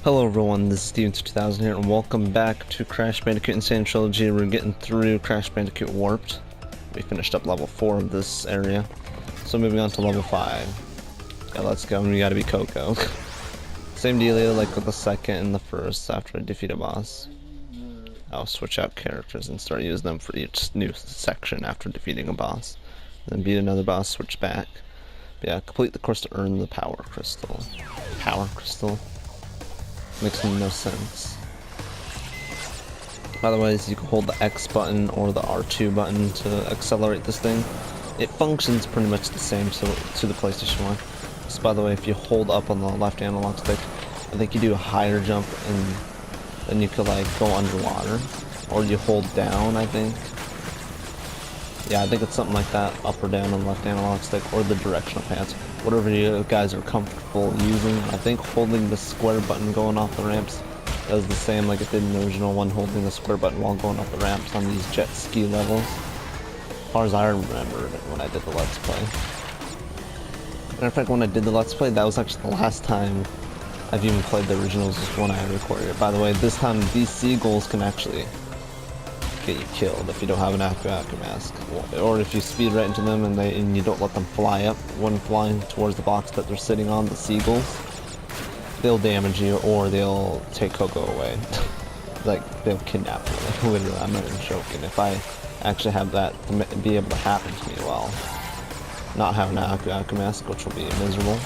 Hello everyone, this is Steven2000 here, and welcome back to Crash Bandicoot and Sane Trilogy. We're getting through Crash Bandicoot Warped. We finished up level 4 of this area, so moving on to level 5. Yeah, let's go, and we gotta be Coco. Same dealio like with the second and the first after I defeat a boss. I'll switch out characters and start using them for each new section after defeating a boss. Then beat another boss, switch back. But yeah, complete the course to earn the power crystal. Power crystal? Makes no sense. By the way, you can hold the X button or the R2 button to accelerate this thing. It functions pretty much the same to the PlayStation 1. So by the way, if you hold up on the left analog stick, I think you do a higher jump and then you could like go underwater. Or you hold down, I think. Yeah, I think it's something like that, up or down on the left analog stick, or the directional pads. Whatever you guys are comfortable using. I think holding the square button going off the ramps does the same like it did in the original one, holding the square button while going up the ramps on these jet ski levels. As far as I remember when I did the Let's Play. Matter of fact, when I did the Let's Play, that was actually the last time I've even played the originals, was when I recorded it. By the way, this time these seagulls can actually get you killed if you don't have an Aku mask, or if you speed right into them and you don't let them fly up when flying towards the box that they're sitting on, the seagulls, they'll damage you or they'll take Coco away. Like, they'll kidnap you, like, literally, I'm not even joking. If I actually have that to be able to happen to me while not having an Aku mask, which will be miserable.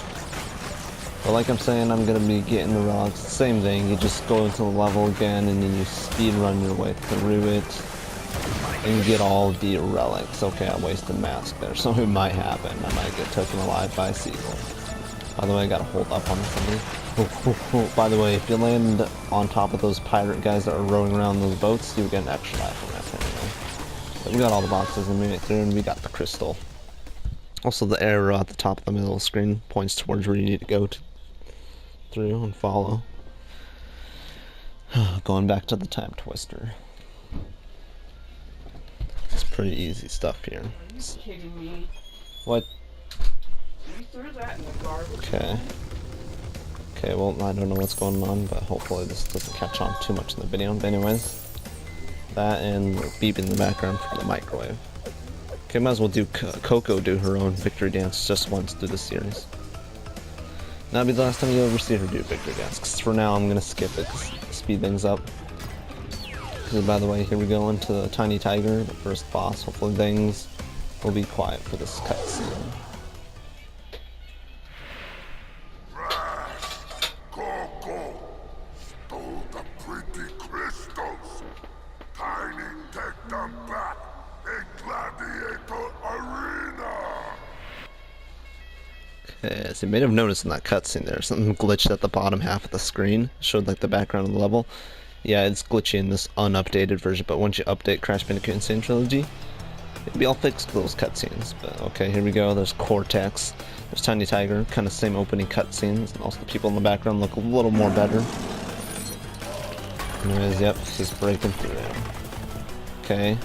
But like I'm saying, I'm gonna be getting the relics. Same thing, you just go into the level again and then you speed run your way through it and you get all the relics. Okay, I wasted mask there, so it might happen. I might get taken alive by a seagull. By the way, I gotta hold up on something. By the way, if you land on top of those pirate guys that are rowing around those boats, you get an extra life from that anyway. But we got all the boxes and we made it through and we got the crystal. Also, the arrow at the top of the middle of the screen points towards where you need to go through and follow. Going back to the time twister. It's pretty easy stuff here. Are you kidding me? What? You threw that in the garbage. Okay. Okay, well, I don't know what's going on, but hopefully this doesn't catch on too much in the video. But anyways, that and the beep in the background for the microwave. Okay, might as well do Coco do her own victory dance just once through the series. That'll be the last time you'll ever see her do victory dance, because for now I'm gonna skip it, speed things up. Because by the way, here we go into the Tiny Tiger, the first boss. Hopefully things will be quiet for this cutscene. Coco stole the pretty crystals. Tiny, take them back in Gladiator Arena. Okay, so you may have noticed in that cutscene there, something glitched at the bottom half of the screen. Showed like the background of the level. Yeah, it's glitchy in this unupdated version, but once you update Crash Bandicoot and Sane Trilogy, it'll be all fixed for those cutscenes. But okay, here we go. There's Cortex. There's Tiny Tiger. Kind of same opening cutscenes. And also the people in the background look a little more better. Anyways, yep, just breaking through. Okay.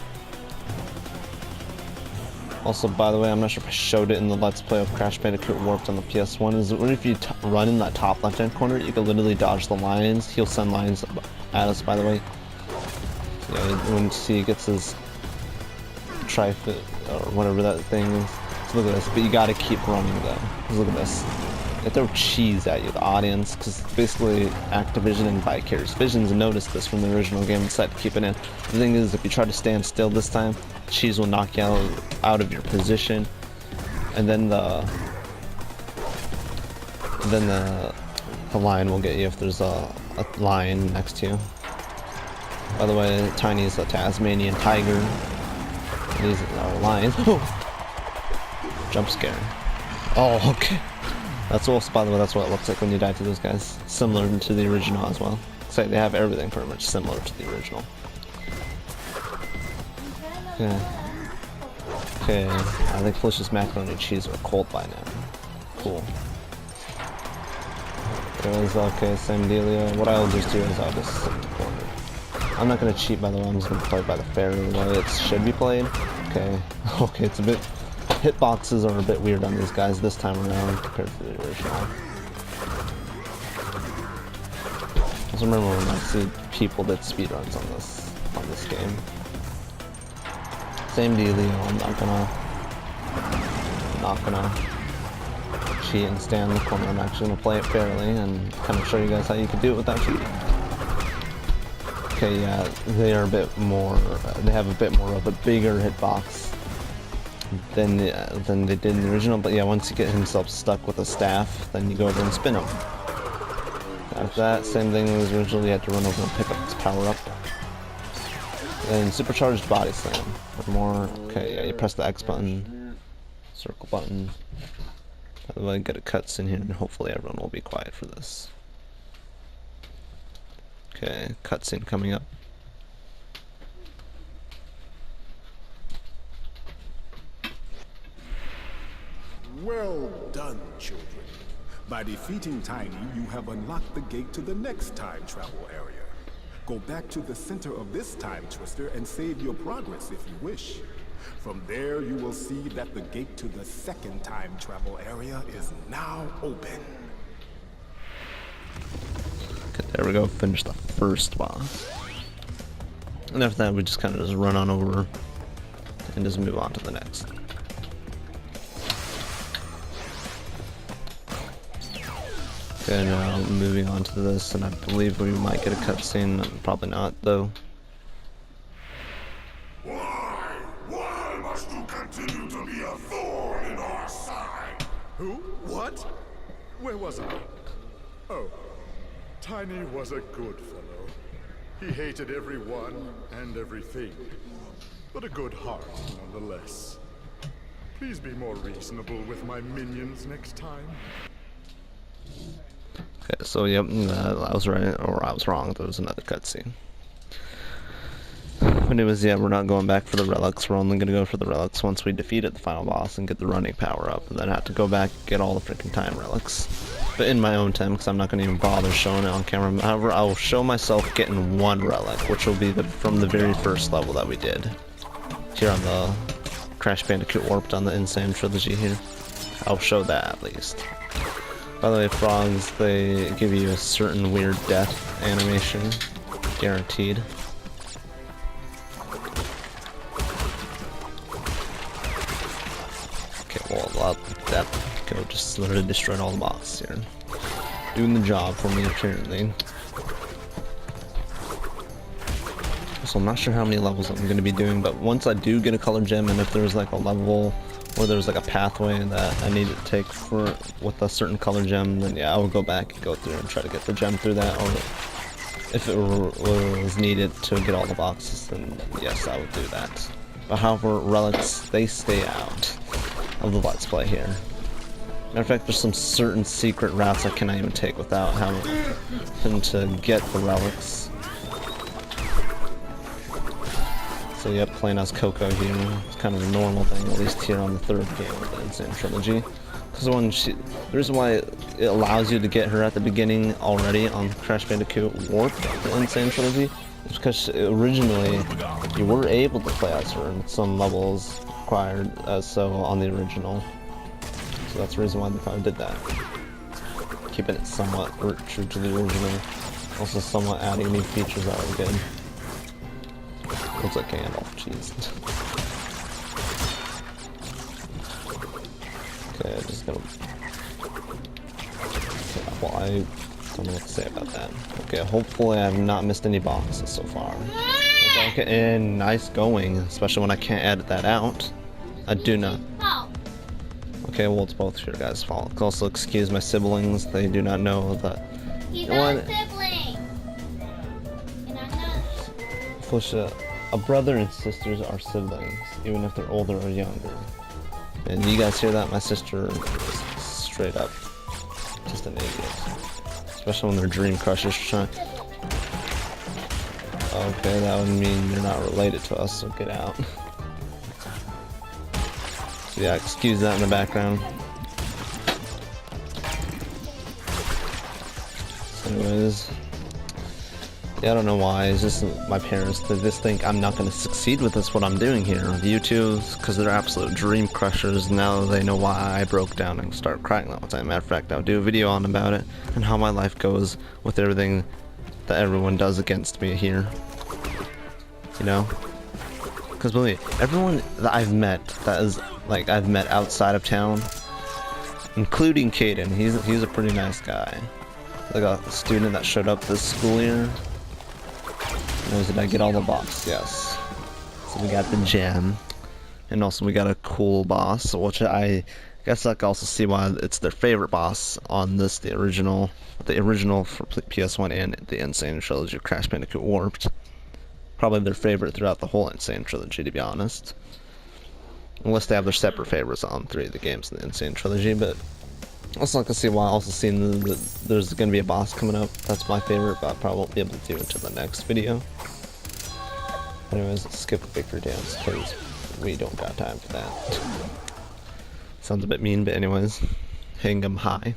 Also, by the way, I'm not sure if I showed it in the Let's Play of Crash Bandicoot Warped on the PS1, is where if you run in that top left-hand corner, you can literally dodge the lions. He'll send lions at us, by the way. Yeah, when he gets his trifid, or whatever that thing is. So look at this, but you gotta keep running though. Because look at this. They throw cheese at you, the audience, because basically Activision and Vicarious Visions noticed this from the original game and decided to keep it in. The thing is, if you try to stand still this time, cheese will knock you out of your position, and then the lion will get you if there's a lion next to you. By the way, Tiny is a Tasmanian tiger. These are lions. Jump scare. Oh, okay. That's also, by the way, that's what it looks like when you die to those guys. Similar to the original as well. So they have everything pretty much similar to the original. Okay. Okay, I think Felicia's macaroni and cheese are cold by now. Cool. Anyways, okay, same dealio. What I'll just do is I'll just sit in the corner. I'm not gonna cheat, by the way. I'm just gonna play by the fair way it should be played. Okay. Okay, it's a bit... Hitboxes are a bit weird on these guys this time around compared to the original. Just remember when I see people that speedruns on this game. Same dealio, I'm not gonna cheat and stand in the corner. I'm actually gonna play it fairly and kind of show you guys how you can do it without cheating. Okay, yeah, they are a bit more, they have a bit more of a bigger hitbox than they did in the original, but yeah, once you get himself stuck with a staff, then you go over and spin him. After that, same thing as originally, you have to run over and pick up his power up. Then supercharged body slam. For more, okay, yeah, you press the X button, circle button. By the way, get a cutscene here, and hopefully everyone will be quiet for this. Okay, cutscene coming up. Well done, children. By defeating Tiny, you have unlocked the gate to the next time travel area. Go back to the center of this time twister and save your progress if you wish. From there, you will see that the gate to the second time travel area is now open. Okay, there we go, finish the first boss. And after that, we just kind of just run on over and just move on to the next. Okay, now moving on to this, and I believe we might get a cutscene. Probably not, though. Why must you continue to be a thorn in our side? Who? What? Where was I? Oh, Tiny was a good fellow. He hated everyone and everything, but a good heart nonetheless. Please be more reasonable with my minions next time. Okay, so yep, I was right, or I was wrong. There was another cutscene. But it was, yeah, we're not going back for the relics. We're only gonna go for the relics once we defeated the final boss and get the running power up, and then have to go back and get all the freaking time relics. But in my own time, because I'm not gonna even bother showing it on camera. However, I will show myself getting one relic, which will be from the very first level that we did here on the Crash Bandicoot Warped on the Insane Trilogy here. I'll show that at least. By the way, frogs, they give you a certain weird death animation, guaranteed. Okay, well, that go just literally destroyed all the bosses here. Doing the job for me, apparently. So I'm not sure how many levels I'm going to be doing, but once I do get a color gem, and if there's like a level or there's like a pathway that I need to take for with a certain color gem, then yeah, I will go back and go through and try to get the gem through that. Or if it was needed to get all the boxes, then yes, I would do that. But however, relics, they stay out of the Let's Play here. Matter of fact, there's some certain secret routes I cannot even take without having to get the relics. So yep, playing as Coco here, it's kind of a normal thing, at least here on the third game of the Insane Trilogy. Because the reason why it allows you to get her at the beginning already on Crash Bandicoot Warped, the Insane Trilogy, is because originally you were able to play as her in some levels required as so on the original. So that's the reason why they probably did that. Keeping it somewhat true to the original. Also somewhat adding new features that are good. Looks like Gandalf, jeez. Okay, I'm just gonna... Okay, well, I don't know what to say about that. Okay, hopefully I have not missed any boxes so far. Okay, and nice going, especially when I can't edit that out. I do not... Okay, well, it's both your guys' fault. Also, excuse my siblings, they do not know that... He's not a sibling! And I'm not... Felicia, a brother and sisters are siblings, even if they're older or younger. And you guys hear that? My sister is straight up just an idiot. Especially when they're dream crushers trying. Okay, that would mean you're not related to us, so get out. So yeah, excuse that in the background. Anyways. Yeah, I don't know why. It's just my parents, they just think I'm not going to succeed with this, what I'm doing here on YouTube, because they're absolute dream crushers. Now they know why I broke down and started crying all the time. Matter of fact, I'll do a video on about it and how my life goes with everything that everyone does against me here. You know? Because believe me, everyone that I've met that is like I've met outside of town, including Caden, he's a pretty nice guy. Like a student that showed up this school year. Did I get all the boss? Yes. So we got the gem, and also we got a cool boss, which I guess I can also see why it's their favorite boss on this, the original for PS1 and the Insane Trilogy, Crash Bandicoot Warped. Probably their favorite throughout the whole Insane Trilogy, to be honest. Unless they have their separate favorites on 3 of the games in the Insane Trilogy, but also I can see why. Also seeing there's going to be a boss coming up. That's my favorite, but I probably won't be able to do it until the next video. Anyways, let's skip the victory dance because we don't got time for that. Sounds a bit mean, but anyways, hang 'em high.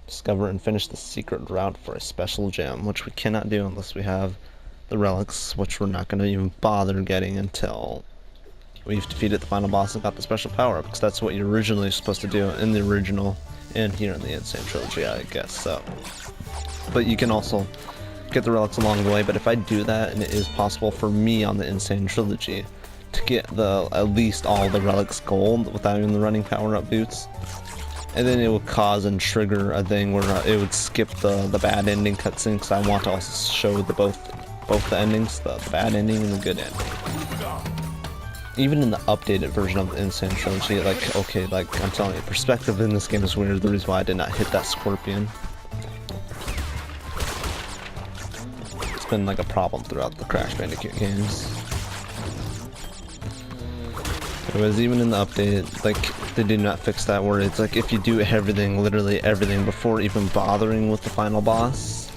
Discover and finish the secret route for a special gem, which we cannot do unless we have the relics, which we're not going to even bother getting until we've defeated the final boss and got the special power-up, because that's what you're originally supposed to do in the original and here in the Insane Trilogy, I guess so. But you can also get the relics along the way, but if I do that, and it is possible for me on the Insane Trilogy to get at least all the relics gold without even the running power-up boots, and then it would cause and trigger a thing where it would skip the bad ending cutscene, because I want to also show both the endings, the bad ending and the good ending. Even in the updated version of the Insane Trilogy, like, okay, like, I'm telling you, perspective in this game is weird. The reason why I did not hit that scorpion. It's been like a problem throughout the Crash Bandicoot games. Anyways, even in the update, like, they did not fix that where it's like, if you do everything, literally everything, before even bothering with the final boss,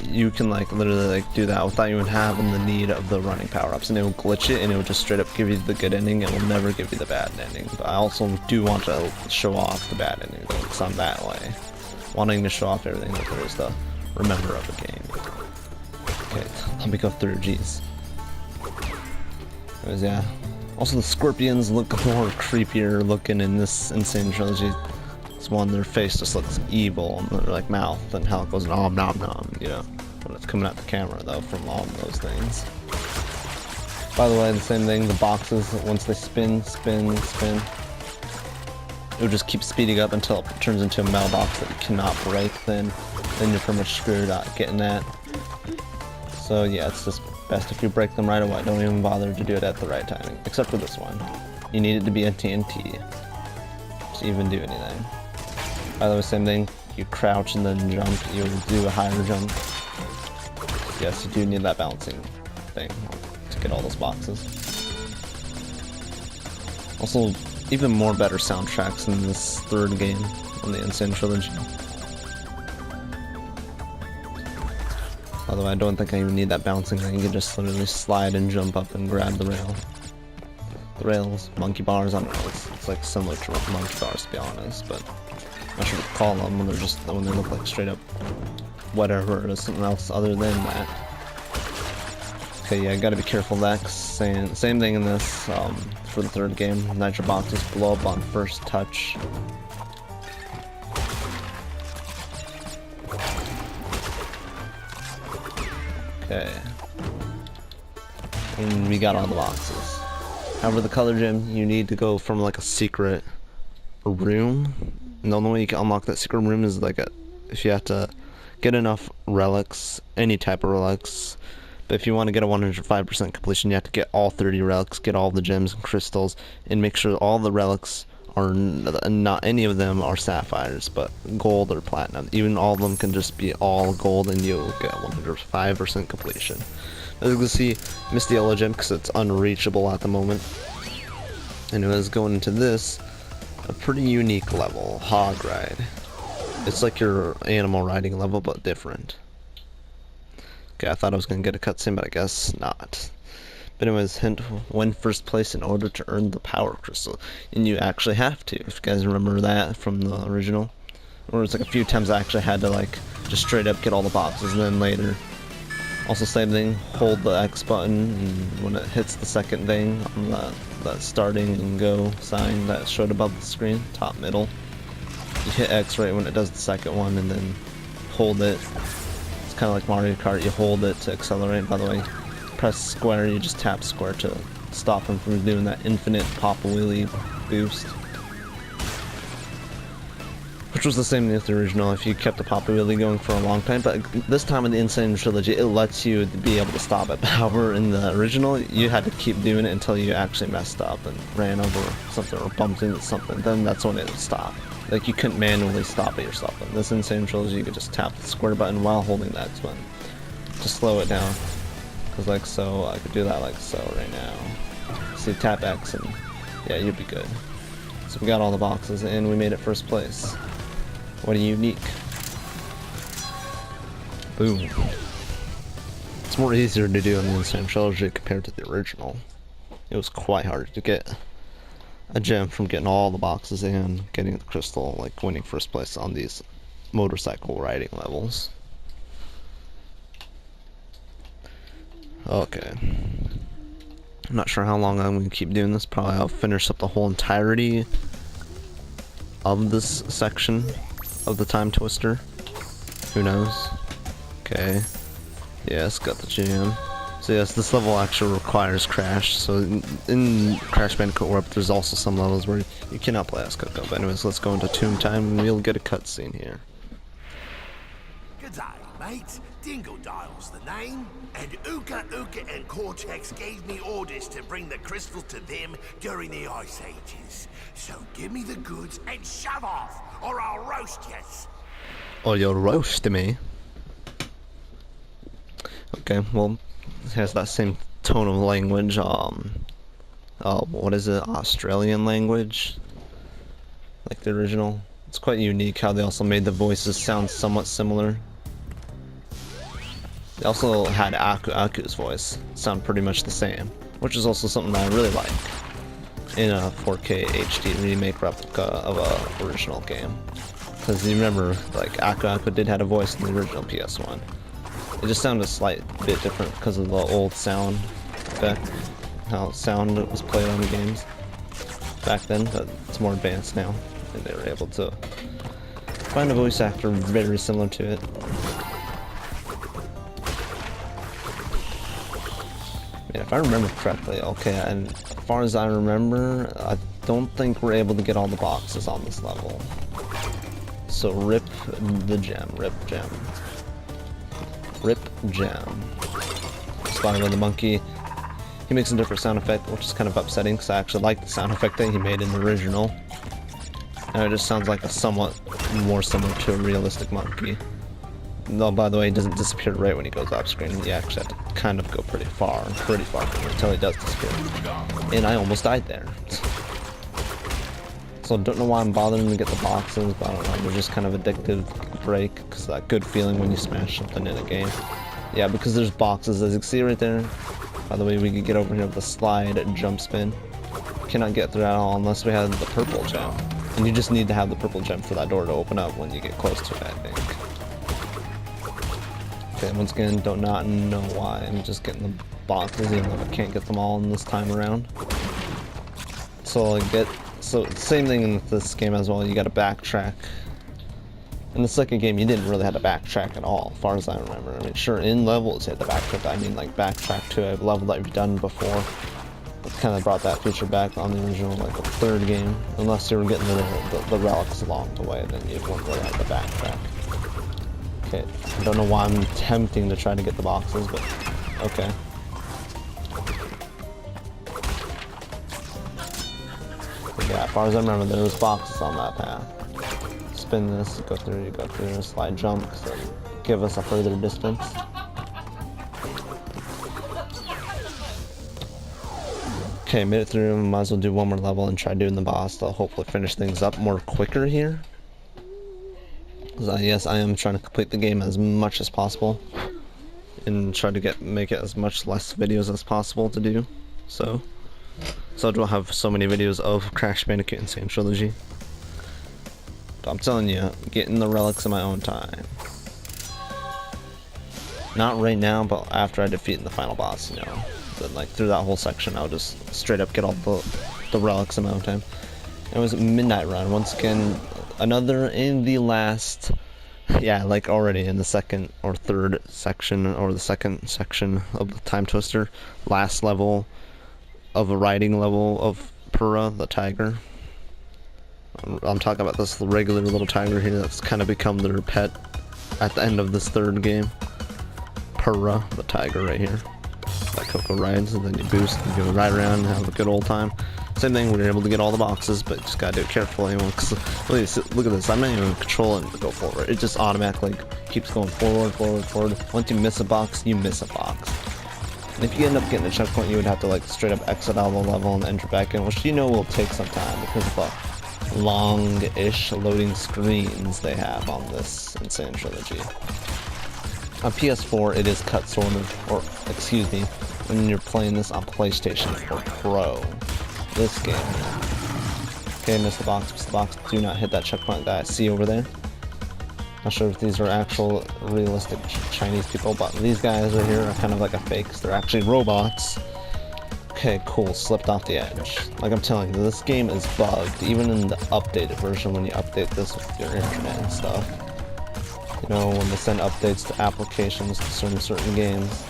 you can like literally like do that without even having the need of the running power-ups, and it will glitch it and it will just straight up give you the good ending. It will never give you the bad ending. But I also do want to show off the bad ending because I'm that way, wanting to show off everything that there is to remember of the game. Okay, let me go through. Jeez. Anyways, yeah. Also, the scorpions look more creepier looking in this Insane Trilogy. This one, their face just looks evil, and their like mouth and how it goes nom nom nom, you know. But it's coming out the camera though from all of those things. By the way, the same thing, the boxes, once they spin, it will just keep speeding up until it turns into a mailbox that you cannot break. Then you're pretty much screwed out getting that. So yeah, it's just best if you break them right away. Don't even bother to do it at the right timing. Except for this one. You need it to be a TNT to even do anything. By the way, same thing. You crouch and then jump. You'll do a higher jump. Yes, you do need that bouncing thing to get all those boxes. Also, even more better soundtracks in this third game on the Insane Trilogy. Although I don't think I even need that bouncing thing. You can just literally slide and jump up and grab the rail. The rails, monkey bars, I don't know. It's like similar to monkey bars, to be honest, but I'm not sure what to call them when they look like straight up whatever or something else other than that. Okay, yeah, I gotta be careful of that. Same thing in this for the third game. Nitro boxes blow up on first touch. Okay. And we got all the boxes. However, the color gem, you need to go from like a secret room. And the only way you can unlock that secret room is like if you have to get enough relics, any type of relics. But if you want to get a 105% completion, you have to get all 30 relics, get all the gems and crystals, and make sure all the relics are not any of them are sapphires, but gold or platinum. Even all of them can just be all gold, and you'll get 105% completion. As you can see, missed the yellow gem because it's unreachable at the moment. Anyways, going into this, a pretty unique level, hog ride. It's like your animal riding level, but different. Okay, I thought I was gonna get a cutscene, but I guess not. But anyways, hint, win first place in order to earn the power crystal. And you actually have to, if you guys remember that from the original. Or it's like a few times I actually had to like, just straight up get all the boxes, and then later. Also same thing, hold the X button, and when it hits the second thing on that starting and go sign that showed above the screen, top middle. You hit X right when it does the second one, and then hold it. kind of like Mario Kart. You hold it to accelerate. By the way, press square. You just tap square to stop him from doing that infinite pop wheelie boost. Which was the same with the original, if you kept the Papa Wheelie going for a long time, but this time in the Insane Trilogy, it lets you be able to stop it. However, in the original, you had to keep doing it until you actually messed up and ran over something or bumped into something, then that's when it would stop. Like, you couldn't manually stop it yourself. In this Insane Trilogy, you could just tap the square button while holding the X button to slow it down. Because like so, I could do that like so right now. So you tap X and yeah, you'd be good. So we got all the boxes and we made it first place. What a unique. Boom. It's more easier to do in the Insane Trilogy compared to the original. It was quite hard to get a gem from getting all the boxes and getting the crystal, like winning first place on these motorcycle riding levels. Okay. I'm not sure how long I'm going to keep doing this. Probably I'll finish up the whole entirety of this section of the Time Twister. Who knows? Okay. Yes, got the gem. So yes, this level actually requires Crash. So in Crash Bandicoot Warp, there's also some levels where you cannot play as Coco. But anyways, let's go into Tomb Time and we'll get a cutscene here. G'day, mate. Dingle Dial's the name, and Uka Uka and Cortex gave me orders to bring the crystals to them during the Ice Ages. So give me the goods and shove off, or I'll roast yous. Or you'll roast me. Okay, well, it has that same tone of language. What is it? Australian language, like the original. It's quite unique how they also made the voices sound somewhat similar. They also had Aku's voice sound pretty much the same, which is also something I really like in a 4K HD remake replica of a original game. Because you remember, like, Aku did have a voice in the original PS1. It just sounded a slight bit different because of the old sound effect, how sound was played on the games back then, but it's more advanced now, and they were able to find a voice actor very similar to it. And if I remember correctly, okay, and as far as I remember, I don't think we're able to get all the boxes on this level. So rip the gem, rip gem. Rip gem. Starting with the monkey. He makes a different sound effect, which is kind of upsetting because I actually like the sound effect that he made in the original. And it just sounds like a somewhat more similar to a realistic monkey. No, by the way, he doesn't disappear right when he goes off screen. You actually have to kind of go pretty far until he does disappear. And I almost died there. So don't know why I'm bothering to get the boxes, but I don't know, they're just kind of addictive break, because that good feeling when you smash something in a game. Yeah, because there's boxes, as you can see right there. By the way, we could get over here with a slide jump spin. Cannot get through at all unless we have the purple gem. And you just need to have the purple gem for that door to open up when you get close to it, I think. Okay, once again, do not know why I'm just getting the boxes, even though I can't get them all in this time around. So same thing in this game as well, you gotta backtrack. In the second game, you didn't really have to backtrack at all, as far as I remember. I mean, sure, in levels you had to backtrack, I mean like backtrack to a level that you've done before. It kind of brought that feature back on the original, like the third game. Unless you were getting the relics along the way, then you wouldn't really have to backtrack. Okay, I don't know why I'm attempting to try to get the boxes, but okay. But yeah, as far as I remember, there was boxes on that path. Spin this, you go through, slide jump, so give us a further distance. Okay, made it through, might as well do one more level and try doing the boss to hopefully finish things up more quicker here. Yes, I am trying to complete the game as much as possible and try to make it as much less videos as possible to do so I don't have so many videos of Crash Bandicoot and Sane Trilogy. But I'm telling you, getting the relics in my own time. Not right now, but after I defeat the final boss, you know. But like through that whole section, I'll just straight up get all the relics in my own time. It was Midnight Run once again. Another in the last Yeah, like already in the second or third section, or the second section of the Time Twister, last level of a riding level of Purra, the tiger. I'm talking about this regular little tiger here that's kind of become their pet at the end of this third game. Purra, the tiger right here. That Coco rides, and then you boost and go ride around and have a good old time. Same thing, we're able to get all the boxes, but just gotta do it carefully. Because look at this, I'm not even controlling to go forward. It just automatically keeps going forward, forward, forward. Once you miss a box, you miss a box. And if you end up getting a checkpoint, you would have to like straight up exit out of the level and enter back in, which you know will take some time because of the long-ish loading screens they have on this Insane Trilogy. On PS4, it is cut sort of, or excuse me, when you're playing this on PlayStation 4 Pro. This game. Okay, missed the box, do not hit that checkpoint that I see over there. Not sure if these are actual realistic Chinese people, but these guys right here are kind of like a fake, because they're actually robots. Okay, cool, slipped off the edge. Like I'm telling you, this game is bugged, even in the updated version when you update this with your internet and stuff. You know, when they send updates to applications to certain games,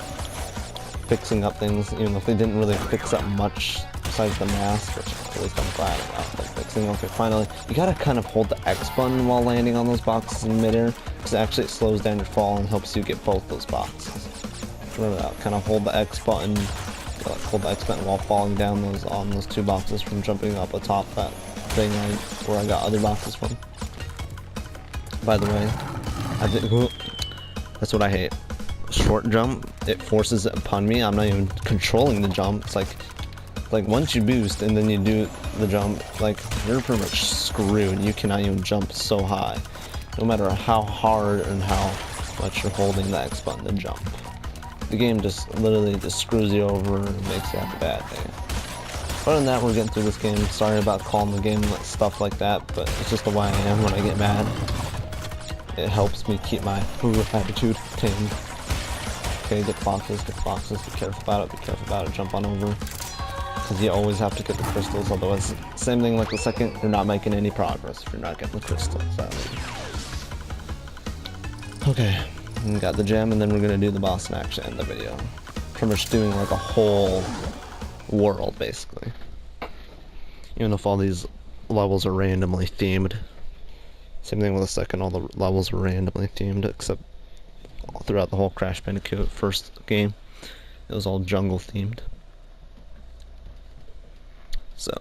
fixing up things, even if they didn't really fix up much besides the mask, which at least I'm glad about like fixing. Okay, finally, you gotta kind of hold the X button while landing on those boxes in midair, because actually it slows down your fall and helps you get both those boxes. Remember that, kind of hold the X button, hold the X button while falling down on those two boxes from jumping up atop that thing where I got other boxes from. By the way, that's what I hate. Short jump, it forces it upon me. I'm not even controlling the jump. It's like once you boost and then you do the jump, like you're pretty much screwed. You cannot even jump so high, no matter how hard and how much you're holding the X button to jump. The game just literally just screws you over and makes you have a bad day. Other than that, we're getting through this game. Sorry about calling the game stuff like that, but it's just the way I am when I get mad. It helps me keep my attitude tamed. Okay, get boxes, be careful about it, jump on over. Because you always have to get the crystals, otherwise, same thing like the second, you're not making any progress if you're not getting the crystals. Okay, we got the gem, and then we're gonna do the boss in action in the video. Pretty much doing like a whole world, basically. Even if all these levels are randomly themed. Same thing with the second, all the levels were randomly themed, except throughout the whole Crash Bandicoot first game, it was all jungle themed. So,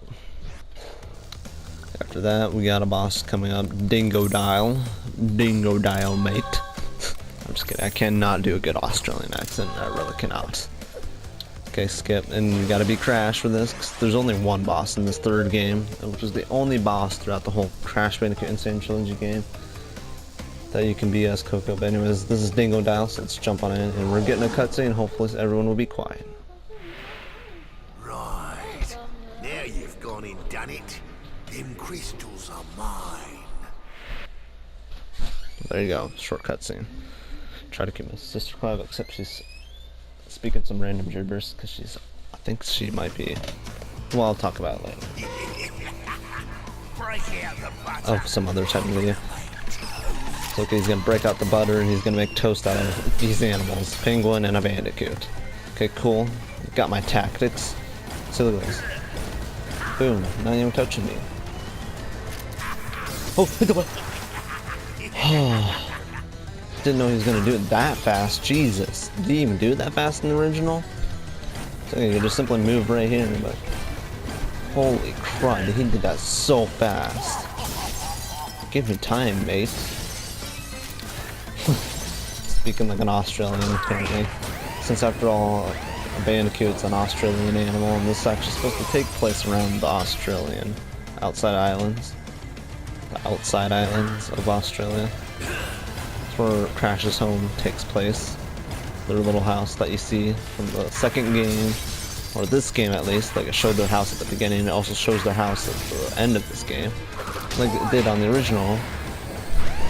after that, we got a boss coming up, Dingo Dial, mate. I'm just kidding, I cannot do a good Australian accent, I really cannot. Okay, skip, and you gotta be Crash for this, because there's only one boss in this third game, which is the only boss throughout the whole Crash Bandicoot Insane Trilogy game that you can be as Coco. But anyways, this is Dingo Dial, so let's jump on in, and we're getting a cutscene, hopefully everyone will be quiet. Right. Now you've gone and done it. Them crystals are mine. There you go, short cutscene. Try to keep my sister quiet, except she's speaking some random gibberish, because I think she might be, well, I'll talk about it later. Break out the butter. Of some other type of video. So, okay, he's gonna break out the butter and he's gonna make toast out of these animals, penguin and a bandicoot. Okay, cool. Got my tactics. So look at this. Boom, not even touching me. Oh, hit the button. Didn't know he was gonna do it that fast. Jesus, did he even do it that fast in the original? So you could just simply move right here, but holy crud, he did that so fast. Give me time, mate. Speaking like an Australian, apparently. Since after all, a bandicoot's an Australian animal, and this is actually supposed to take place around the Australian outside islands. The outside islands of Australia. Where Crash's home takes place. Their little house that you see from the second game, or this game at least. Like, it showed their house at the beginning, it also shows their house at the end of this game, like it did on the original,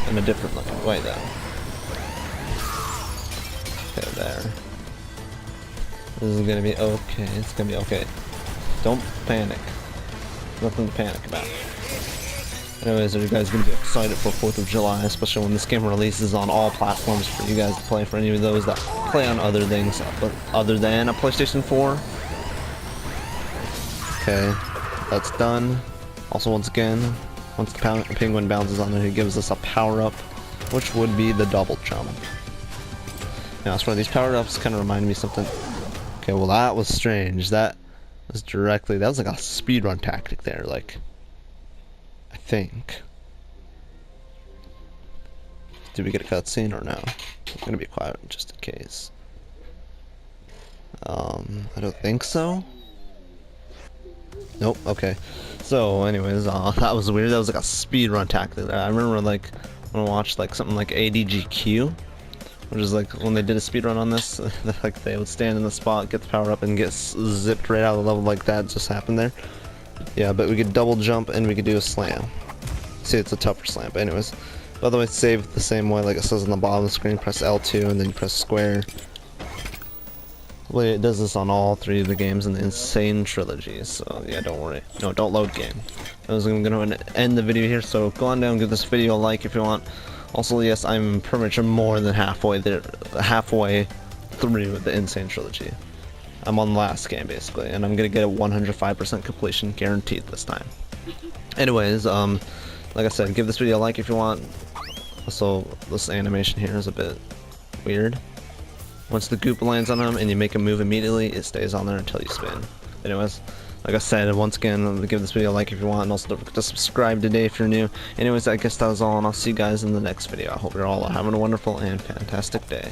in a different looking way though. Okay, there. This is gonna be okay, it's gonna be okay. Don't panic. Nothing to panic about. Anyways, are you guys gonna be excited for 4th of July, especially when this game releases on all platforms for you guys to play, for any of those that play on other things, but other than a PlayStation 4? Okay, that's done. Also, once again, once the penguin bounces on there, he gives us a power-up, which would be the double jump. Now, as for these power-ups, kind of remind me of something. Okay, well that was strange. That was directly, that was like a speedrun tactic there, like, I think. Did we get a cutscene or no? I'm gonna be quiet just in case. I don't think so. Nope, okay. So anyways, that was weird. That was like a speedrun tactic. I remember like when I watched like something like ADGQ, which is like when they did a speedrun on this, like they would stand in the spot, get the power up, and get zipped right out of the level like that just happened there. Yeah, but we could double jump and we could do a slam. See, it's a tougher slam, but anyways. By the way, save the same way like it says on the bottom of the screen. Press L2 and then you press square. Well, it does this on all 3 of the games in the Sane Trilogy, so yeah, don't worry. No, don't load game. I'm gonna end the video here, so go on down, give this video a like if you want. Also, yes, I'm pretty much more than halfway through with the Insane Trilogy. I'm on the last game basically, and I'm gonna get a 105% completion guaranteed this time. Anyways, like I said, give this video a like if you want. Also, this animation here is a bit weird. Once the goop lands on him and you make him move immediately, it stays on there until you spin. Anyways, like I said, once again, give this video a like if you want, and also don't forget to subscribe today if you're new. Anyways, I guess that was all, and I'll see you guys in the next video. I hope you're all having a wonderful and fantastic day.